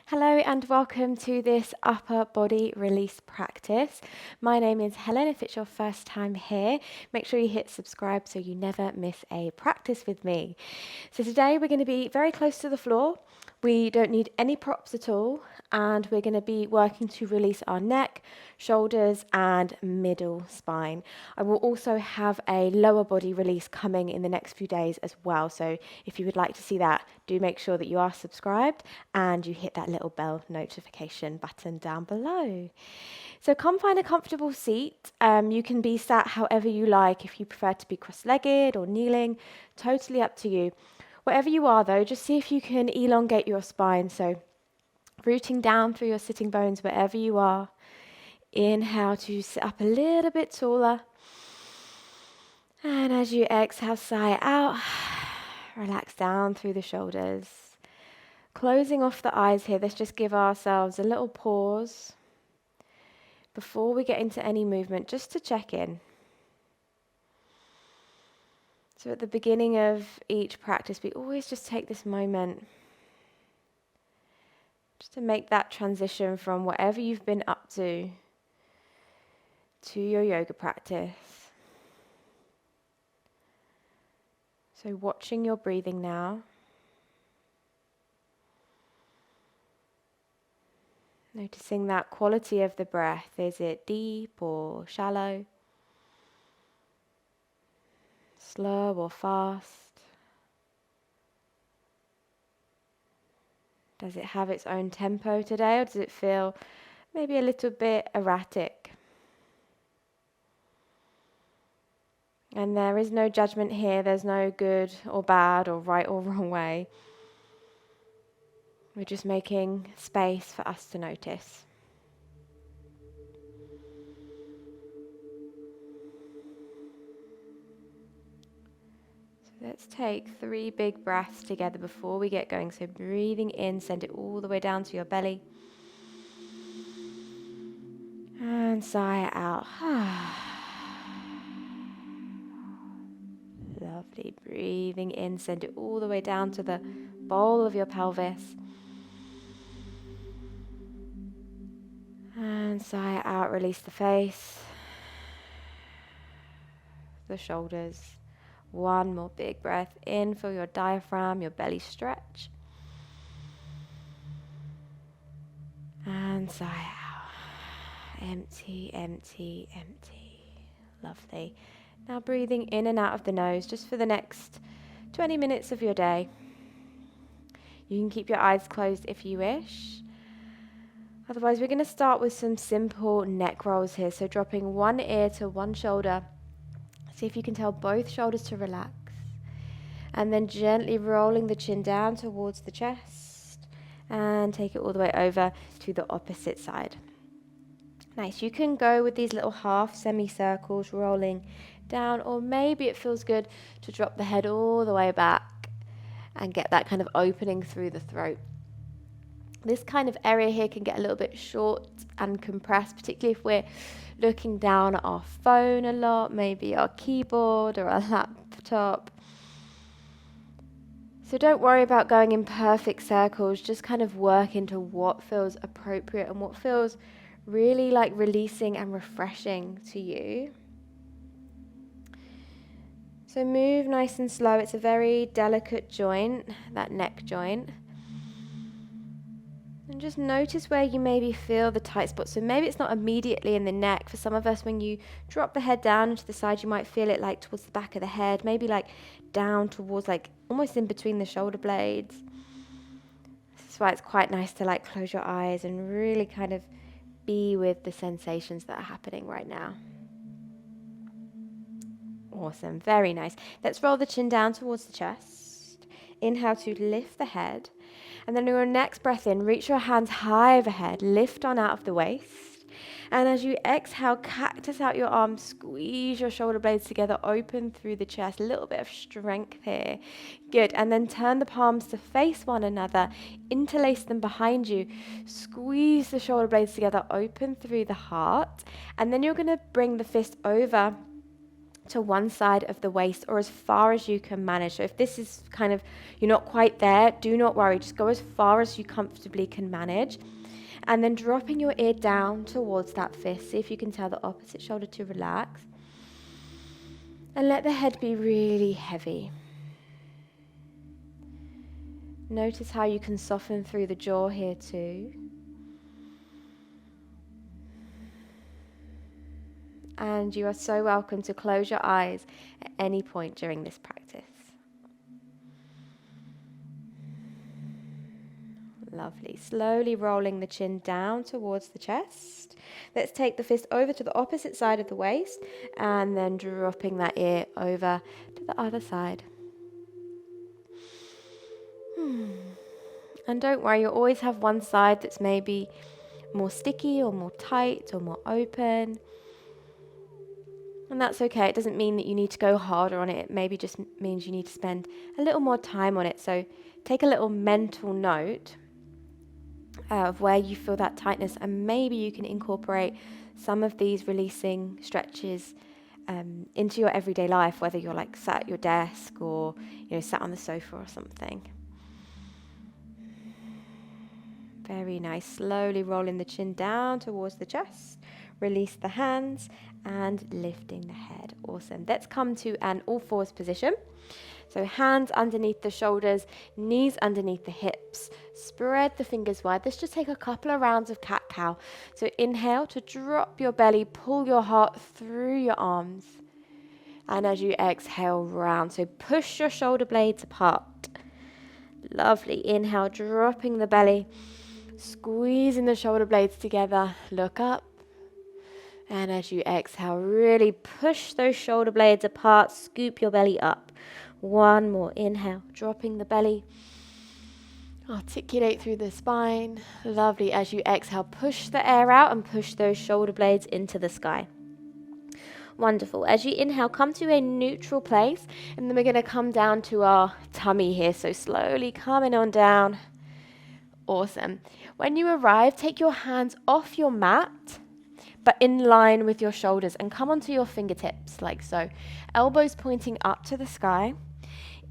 Hello and welcome to this upper body release practice. My name is Helen. If it's your first time here, make sure you hit subscribe so you never miss a practice with me. So today we're going to be very close to the floor. We don't need any props at all, and we're going to be working to release our neck, shoulders and middle spine. I will also have a lower body release coming in the next few days as well. So if you would like to see that, do make sure that you are subscribed and you hit that little bell notification button down below. So come find a comfortable seat. You can be sat however you like. If you prefer to be cross-legged or kneeling, totally up to you. Wherever you are though, just see if you can elongate your spine. So rooting down through your sitting bones wherever you are. Inhale to sit up a little bit taller. And as you exhale, sigh out. Relax down through the shoulders. Closing off the eyes here, let's just give ourselves a little pause before we get into any movement, just to check in. So at the beginning of each practice, we always just take this moment just to make that transition from whatever you've been up to your yoga practice. So watching your breathing now. Noticing that quality of the breath. Is it deep or shallow? Slow or fast? Does it have its own tempo today, or does it feel maybe a little bit erratic? And there is no judgment here. There's no good or bad or right or wrong way. We're just making space for us to notice. So let's take 3 big breaths together before we get going. So breathing in, send it all the way down to your belly. And sigh out. Lovely. Breathing in, send it all the way down to the bowl of your pelvis. And sigh out, release the face, the shoulders. One more big breath in, feel your diaphragm, your belly stretch. And sigh out. Empty, empty, empty. Lovely. Now breathing in and out of the nose just for the next 20 minutes of your day. You can keep your eyes closed if you wish. Otherwise, we're going to start with some simple neck rolls here. So dropping one ear to one shoulder. See if you can tell both shoulders to relax. And then gently rolling the chin down towards the chest. And take it all the way over to the opposite side. Nice. You can go with these little half semicircles rolling down. Or maybe it feels good to drop the head all the way back. And get that kind of opening through the throat. This kind of area here can get a little bit short and compressed, particularly if we're looking down at our phone a lot, maybe our keyboard or our laptop. So don't worry about going in perfect circles, just kind of work into what feels appropriate and what feels really like releasing and refreshing to you. So move nice and slow. It's a very delicate joint, that neck joint. And just notice where you maybe feel the tight spot. So maybe it's not immediately in the neck. For some of us, when you drop the head down into the side, you might feel it like towards the back of the head, maybe like down towards like almost in between the shoulder blades. This is why it's quite nice to like close your eyes and really kind of be with the sensations that are happening right now. Awesome, very nice. Let's roll the chin down towards the chest. Inhale to lift the head. And then your next breath in, reach your hands high overhead, lift on out of the waist. And as you exhale, cactus out your arms, squeeze your shoulder blades together, open through the chest, a little bit of strength here. Good, and then turn the palms to face one another, interlace them behind you, squeeze the shoulder blades together, open through the heart. And then you're gonna bring the fist over to one side of the waist, or as far as you can manage. So if this is kind of, you're not quite there, do not worry. Just go as far as you comfortably can manage. And then dropping your ear down towards that fist. See if you can tell the opposite shoulder to relax. And let the head be really heavy. Notice how you can soften through the jaw here too. And you are so welcome to close your eyes at any point during this practice. Lovely. Slowly rolling the chin down towards the chest. Let's take the fist over to the opposite side of the waist and then dropping that ear over to the other side. And don't worry, you'll always have one side that's maybe more sticky or more tight or more open. And that's okay. It doesn't mean that you need to go harder on it. It maybe just means you need to spend a little more time on it. So take a little mental note of where you feel that tightness, and maybe you can incorporate some of these releasing stretches into your everyday life, whether you're like sat at your desk or sat on the sofa or something. Very nice. Slowly rolling the chin down towards the chest. Release the hands and lifting the head. Awesome. Let's come to an all fours position. So hands underneath the shoulders, knees underneath the hips. Spread the fingers wide. Let's just take a couple of rounds of cat-cow. So inhale to drop your belly, pull your heart through your arms. And as you exhale, round. So push your shoulder blades apart. Lovely. Inhale, dropping the belly, squeezing the shoulder blades together. Look up. And as you exhale, really push those shoulder blades apart. Scoop your belly up. One more. Inhale, dropping the belly. Articulate through the spine. Lovely. As you exhale, push the air out and push those shoulder blades into the sky. Wonderful. As you inhale, come to a neutral place, and then we're going to come down to our tummy here. So slowly coming on down. Awesome. When you arrive, take your hands off your mat, but in line with your shoulders, and come onto your fingertips like so. Elbows pointing up to the sky.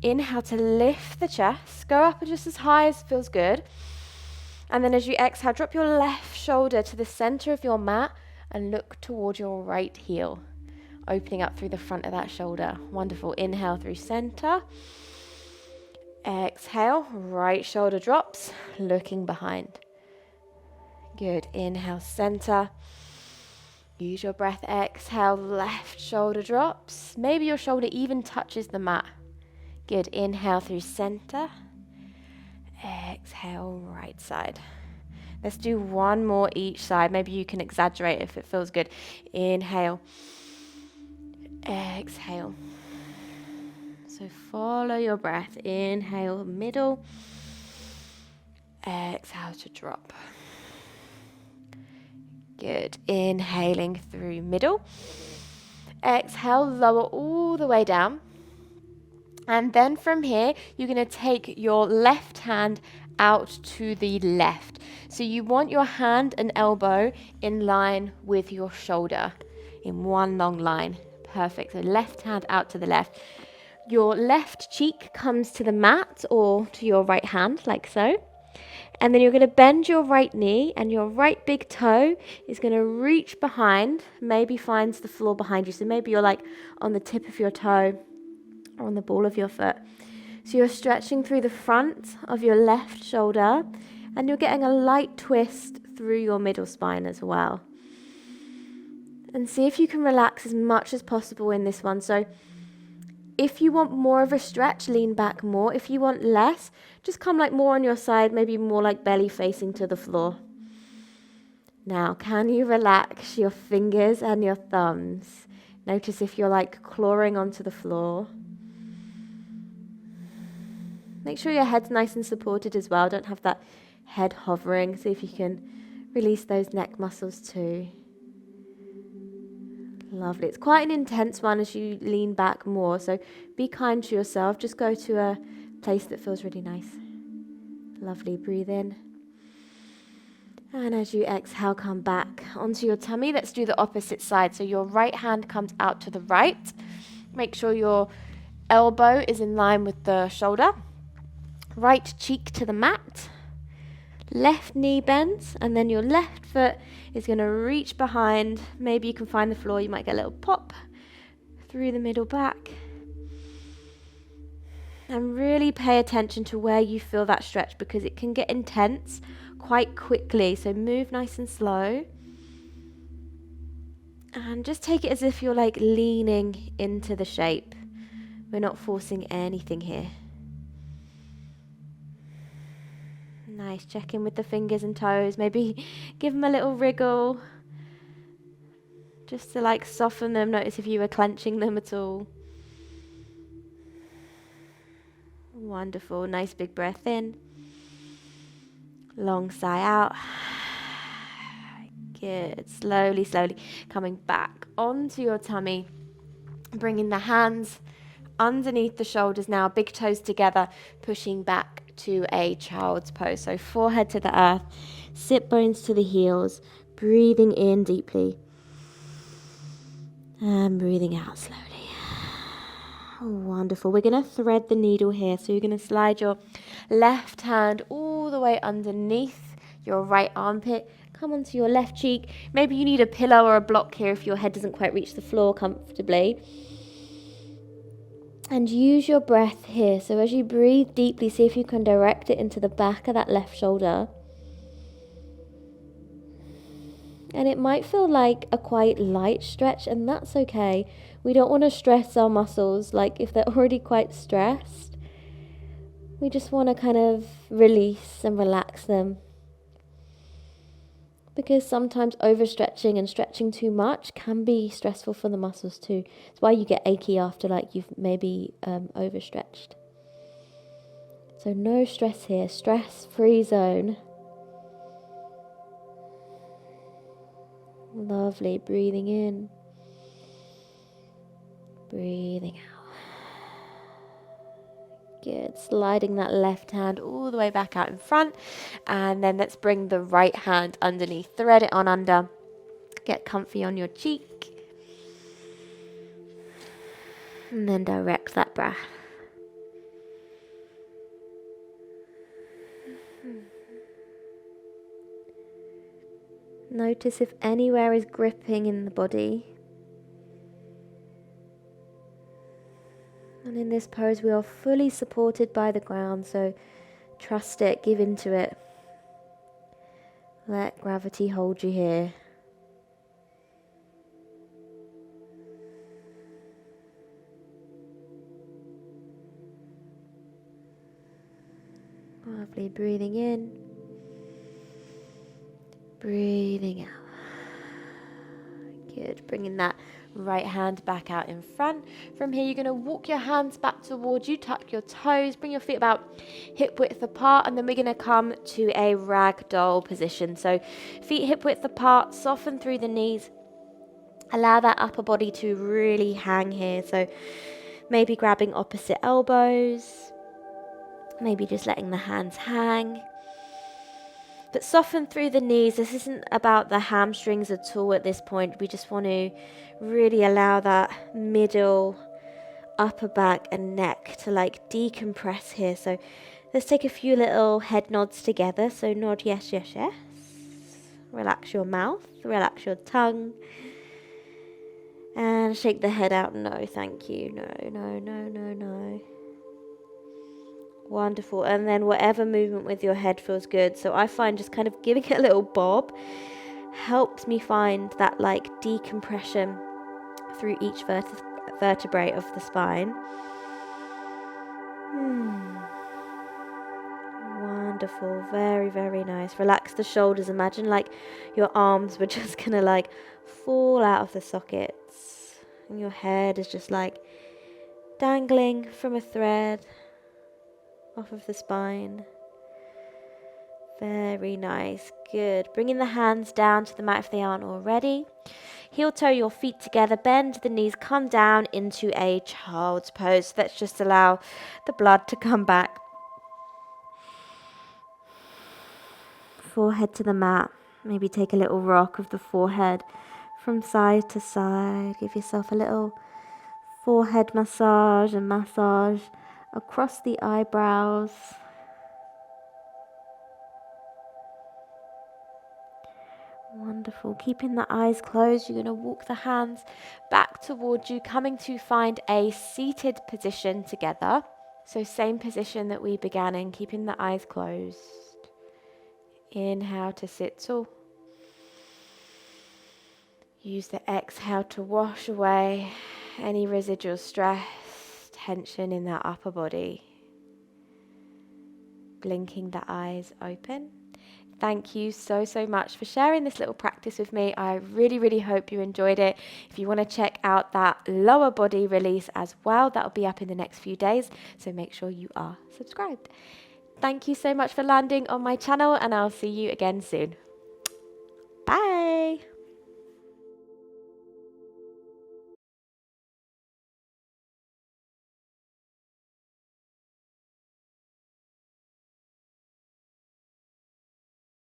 Inhale to lift the chest. Go up just as high as feels good. And then as you exhale, drop your left shoulder to the center of your mat and look toward your right heel, opening up through the front of that shoulder. Wonderful. Inhale through center. Exhale, right shoulder drops, looking behind. Good. Inhale, center. Use your breath. Exhale, left shoulder drops. Maybe your shoulder even touches the mat. Good. Inhale through center. Exhale, right side. Let's do one more each side. Maybe you can exaggerate if it feels good. Inhale. Exhale. So follow your breath. Inhale, middle. Exhale to drop. Good. Inhaling through middle. Exhale, lower all the way down. And then from here, you're going to take your left hand out to the left. So you want your hand and elbow in line with your shoulder in one long line. Perfect. So left hand out to the left. Your left cheek comes to the mat or to your right hand, like so. And then you're going to bend your right knee, and your right big toe is going to reach behind, maybe finds the floor behind you. So maybe you're like on the tip of your toe or on the ball of your foot. So you're stretching through the front of your left shoulder, and you're getting a light twist through your middle spine as well. And see if you can relax as much as possible in this one. So if you want more of a stretch, lean back more. If you want less, just come like more on your side, maybe more like belly facing to the floor. Now, can you relax your fingers and your thumbs? Notice if you're like clawing onto the floor. Make sure your head's nice and supported as well. Don't have that head hovering. See if you can release those neck muscles too. Lovely. It's quite an intense one as you lean back more, so be kind to yourself. Just go to a place that feels really nice. Lovely. Breathe in. And as you exhale, come back onto your tummy. Let's do the opposite side. So your right hand comes out to the right. Make sure your elbow is in line with the shoulder. Right cheek to the mat. Left knee bends, and then your left foot is going to reach behind. Maybe you can find the floor. You might get a little pop through the middle back. And really pay attention to where you feel that stretch, because it can get intense quite quickly. So move nice and slow. And just take it as if you're like leaning into the shape. We're not forcing anything here. Nice. Check in with the fingers and toes. Maybe give them a little wriggle. Just to like soften them. Notice if you were clenching them at all. Wonderful. Nice big breath in. Long sigh out. Good. Slowly, slowly coming back onto your tummy. Bringing the hands underneath the shoulders now. Big toes together. Pushing back to a child's pose. So forehead to the earth. Sit bones to the heels. Breathing in deeply. And breathing out slowly. Wonderful. We're going to thread the needle here. So you're going to slide your left hand all the way underneath your right armpit. Come onto your left cheek. Maybe you need a pillow or a block here if your head doesn't quite reach the floor comfortably. And use your breath here. So as you breathe deeply, see if you can direct it into the back of that left shoulder. And it might feel like a quite light stretch, and that's okay. We don't want to stress our muscles, like if they're already quite stressed. We just want to kind of release and relax them. Because sometimes overstretching and stretching too much can be stressful for the muscles too. It's why you get achy after like you've maybe overstretched. So no stress here, stress-free zone. Lovely, breathing in, breathing out. Good, sliding that left hand all the way back out in front, and then let's bring the right hand underneath, thread it on under, get comfy on your cheek, and then direct that breath. Notice if anywhere is gripping in the body. And in this pose we are fully supported by the ground, so trust it, give into it. Let gravity hold you here. Lovely, breathing in. Breathing out. Good. Bringing that right hand back out in front. From here, you're going to walk your hands back towards you. Tuck your toes. Bring your feet about hip width apart. And then we're going to come to a ragdoll position. So feet hip width apart. Soften through the knees. Allow that upper body to really hang here. So maybe grabbing opposite elbows. Maybe just letting the hands hang. But soften through the knees. This isn't about the hamstrings at all at this point. We just want to really allow that middle, upper back and neck to like decompress here. So let's take a few little head nods together. So nod yes, yes, yes. Relax your mouth, relax your tongue. And shake the head out. No, thank you. No, no, no, no, no. Wonderful. And then whatever movement with your head feels good. So I find just kind of giving it a little bob helps me find that like decompression through each vertebrae of the spine. Wonderful. Very, very nice. Relax the shoulders. Imagine like your arms were just gonna like fall out of the sockets. And your head is just like dangling from a thread off of the spine. Very nice. Good. Bringing the hands down to the mat if they aren't already. Heel toe your feet together. Bend the knees. Come down into a child's pose. Let's just allow the blood to come back. Forehead to the mat. Maybe take a little rock of the forehead from side to side. Give yourself a little forehead massage and massage across the eyebrows. Wonderful. Keeping the eyes closed, you're going to walk the hands back towards you, coming to find a seated position together. So same position that we began in, keeping the eyes closed. Inhale to sit tall. Use the exhale to wash away any residual stress, tension in that upper body. Blinking the eyes open. Thank you so much for sharing this little practice with me. I really hope you enjoyed it. If you want to check out that lower body release as well, that'll be up in the next few days. So make sure you are subscribed. Thank you so much for landing on my channel, and I'll see you again soon. Bye.